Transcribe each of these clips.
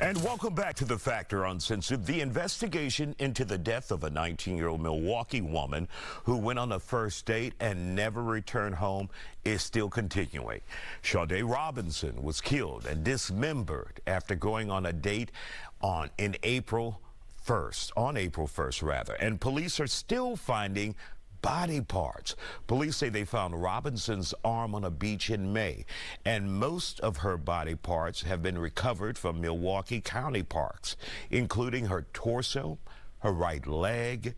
And welcome back to The Factor Uncensored. The investigation into the death of a 19-year-old Milwaukee woman who went on a first date and never returned home is still continuing. Sade Robinson was killed and dismembered after going on a date on April 1st, and police are still finding body parts. Police say they found Robinson's arm on a beach in May, and most of her body parts have been recovered from Milwaukee County parks, including her torso, her right leg,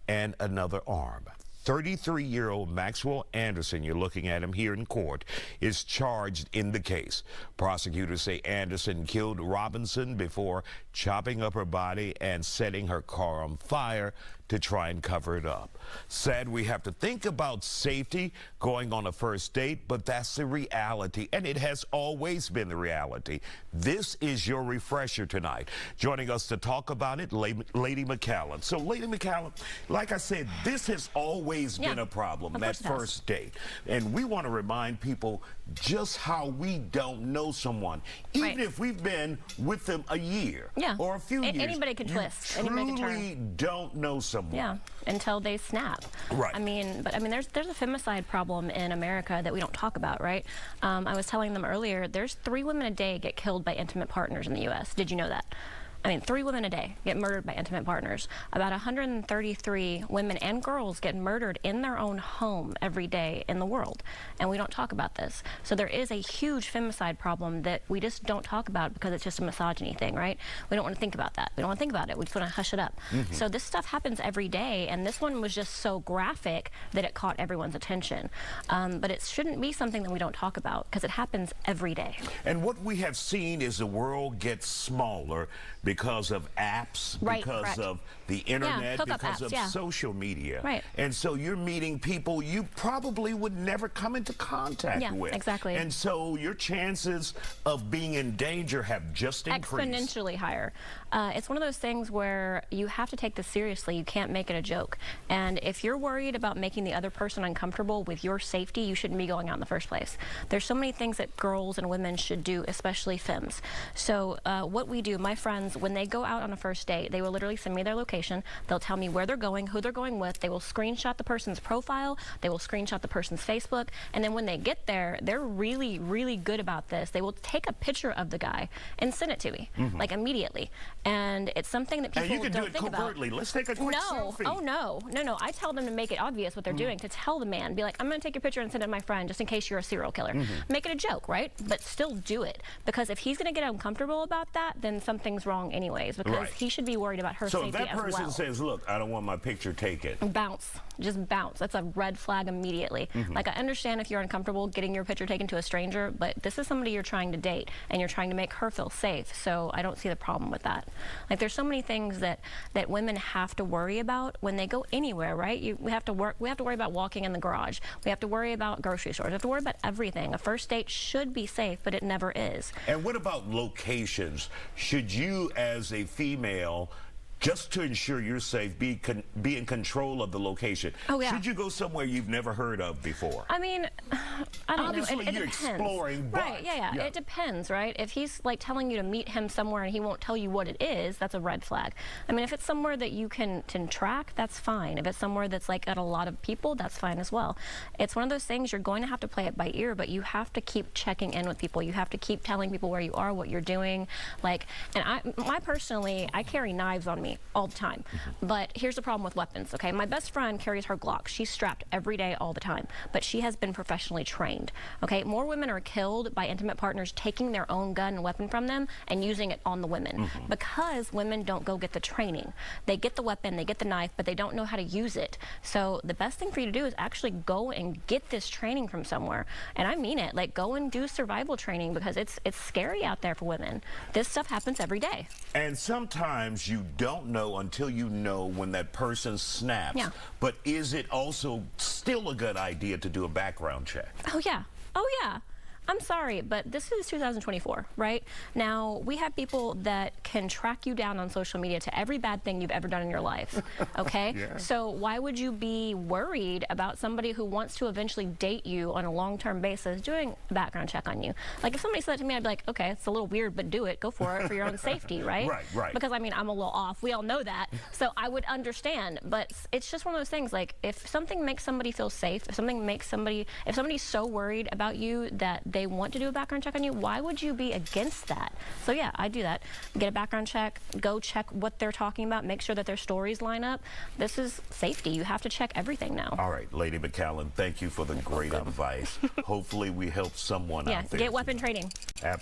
and another arm. 33-year-old Maxwell Anderson, you're looking at him here in court, is charged in the case. Prosecutors say Anderson killed Robinson before chopping up her body and setting her car on fire to try and cover it up. Said we have to think about safety going on a first date, but that's the reality, and it has always been the reality. This is your refresher tonight. Joining us to talk about it, Lady McCallum. So, Lady McCallum, like I said, this has always been a problem, that first date. And we want to remind people just how we don't know someone, even if we've been with them a year or a few years. Anybody can twist. Anybody can turn. You don't know someone. Yeah, until they snap. Right. I mean, there's a femicide problem in America that we don't talk about, right? I was telling them earlier, there's 3 women a day get killed by intimate partners in the U.S. Did you know that? I mean, 3 women a day get murdered by intimate partners. About 133 women and girls get murdered in their own home every day in the world, and we don't talk about this. So there is a huge femicide problem that we just don't talk about because it's just a misogyny thing, right? We don't want to think about that. We don't want to think about it. We just want to hush it up. So this stuff happens every day, and this one was just so graphic that it caught everyone's attention. But it shouldn't be something that we don't talk about because it happens every day. And what we have seen is the world gets smaller because of apps, because of the internet, because of social media. Right. And so you're meeting people you probably would never come into contact with. Exactly. And so your chances of being in danger have just increased. Exponentially higher. It's one of those things where you have to take this seriously. You can't make it a joke. And if you're worried about making the other person uncomfortable with your safety, you shouldn't be going out in the first place. There's so many things that girls and women should do, especially femmes. So what we do, my friends, when they go out on a first date, they will literally send me their location. They'll tell me where they're going, who they're going with. They will screenshot the person's profile. They will screenshot the person's Facebook. And then when they get there, they're really, really good about this. They will take a picture of the guy and send it to me, like immediately. And it's something that people don't think about. And you can do it covertly. Let's take a quick selfie. Oh, no. I tell them to make it obvious what they're doing, to tell the man, be like, I'm going to take your picture and send it to my friend just in case you're a serial killer. Make it a joke, right? But still do it. Because if he's going to get uncomfortable about that, then something's wrong anyways. Because he should be worried about her safety as well. So if that person says, look, I don't want my picture taken. Bounce. Just bounce. That's a red flag immediately. Like, I understand if you're uncomfortable getting your picture taken to a stranger, but this is somebody you're trying to date, and you're trying to make her feel safe. So I don't see the problem with that. Like, there's so many things that women have to worry about when they go anywhere, right? We have to worry about walking in the garage. We have to worry about grocery stores. We have to worry about everything. A first date should be safe, but it never is. And what about locations? Should you, as a female, just to ensure you're safe, be in control of the location? Should you go somewhere you've never heard of before? I mean, I don't know. It You're depends. Exploring, right? Yeah. It depends, right? If he's like telling you to meet him somewhere and he won't tell you what it is, that's a red flag. I mean, if it's somewhere that you can track, that's fine. If it's somewhere that's like at a lot of people, that's fine as well. It's one of those things you're going to have to play it by ear, but you have to keep checking in with people. You have to keep telling people where you are, what you're doing. Like, and I personally carry knives on me all the time. But here's the problem with weapons, okay? My best friend carries her Glock. She's strapped every day, all the time. But she has been professionally trained, okay? More women are killed by intimate partners taking their own gun and weapon from them and using it on the women because women don't go get the training. They get the weapon, they get the knife, but they don't know how to use it. So the best thing for you to do is actually go and get this training from somewhere. And I mean it. Like, go and do survival training because it's scary out there for women. This stuff happens every day. And sometimes you don't know until you know when that person snaps. But is it also still a good idea to do a background check? Oh, yeah. I'm sorry, but this is 2024, right? Now, we have people that can track you down on social media to every bad thing you've ever done in your life, okay? Yeah. So why would you be worried about somebody who wants to eventually date you on a long-term basis doing a background check on you? Like, if somebody said that to me, I'd be like, okay, it's a little weird, but do it. Go for it for your own safety, right? Right. Because, I mean, I'm a little off. We all know that. So I would understand, but it's just one of those things, like, if something makes somebody feel safe, if somebody's so worried about you that they want to do a background check on you, why would you be against that? So yeah, I do that. Get a background check, go check what they're talking about, make sure that their stories line up. This is safety. You have to check everything now. All right, Lady McCallan, thank you for the great advice. Hopefully we help someone out there. Get weapon training. Absolutely.